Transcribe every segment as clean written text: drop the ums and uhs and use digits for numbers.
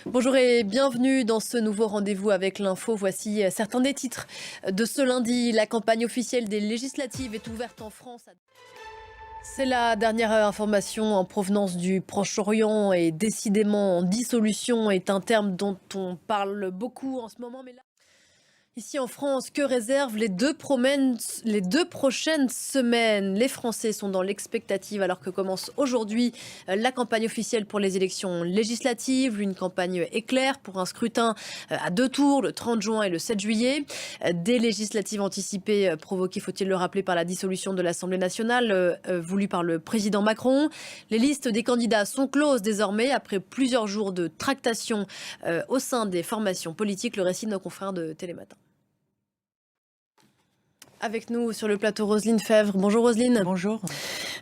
Bonjour et bienvenue dans ce nouveau rendez-vous avec l'info. Voici certains des titres de ce lundi. La campagne officielle des législatives est ouverte en France. C'est la dernière information en provenance du Proche-Orient et décidément dissolution est un terme dont on parle beaucoup en ce moment. Mais là... Ici en France, que réservent les deux prochaines semaines? Les Français sont dans l'expectative alors que commence aujourd'hui la campagne officielle pour les élections législatives. Une campagne éclair pour un scrutin à deux tours, le 30 juin et le 7 juillet. Des législatives anticipées provoquées, faut-il le rappeler, par la dissolution de l'Assemblée nationale voulue par le président Macron. Les listes des candidats sont closes désormais après plusieurs jours de tractation au sein des formations politiques. Le récit de nos confrères de Télématin. Avec nous sur le plateau, Roselyne Fèvre. Bonjour Roselyne. Bonjour.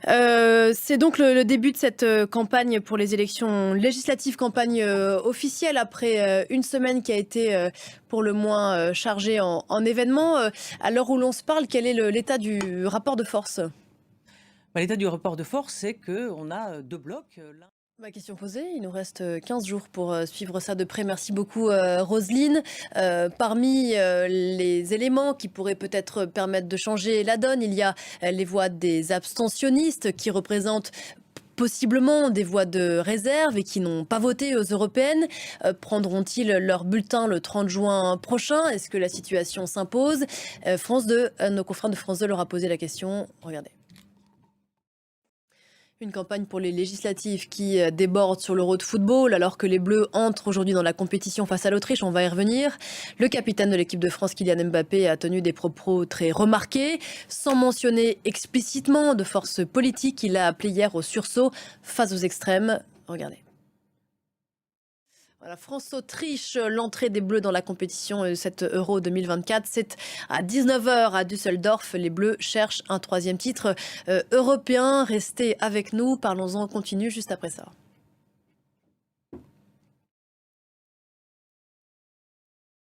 C'est donc le début de cette campagne pour les élections législatives, campagne officielle après une semaine qui a été pour le moins chargée en événements. À l'heure où l'on se parle, quel est l'état du rapport de force? L'état du rapport de force, c'est qu'on a deux blocs. Ma question posée, il nous reste 15 jours pour suivre ça de près. Merci beaucoup Roselyne. Parmi les éléments qui pourraient peut-être permettre de changer la donne, il y a les voix des abstentionnistes qui représentent possiblement des voix de réserve et qui n'ont pas voté aux européennes. Prendront-ils leur bulletin le 30 juin prochain? Est-ce que la situation s'impose? France 2, nos confrères de France 2 leur a posé la question. Regardez. Une campagne pour les législatives qui déborde sur l'Euro de football alors que les Bleus entrent aujourd'hui dans la compétition face à l'Autriche. On va y revenir. Le capitaine de l'équipe de France, Kylian Mbappé, a tenu des propos très remarqués. Sans mentionner explicitement de force politique, il a appelé hier au sursaut face aux extrêmes. Regardez. Voilà, France-Autriche, l'entrée des Bleus dans la compétition de cette Euro 2024, c'est à 19h à Düsseldorf. Les Bleus cherchent un troisième titre européen. Restez avec nous, parlons-en en continu juste après ça.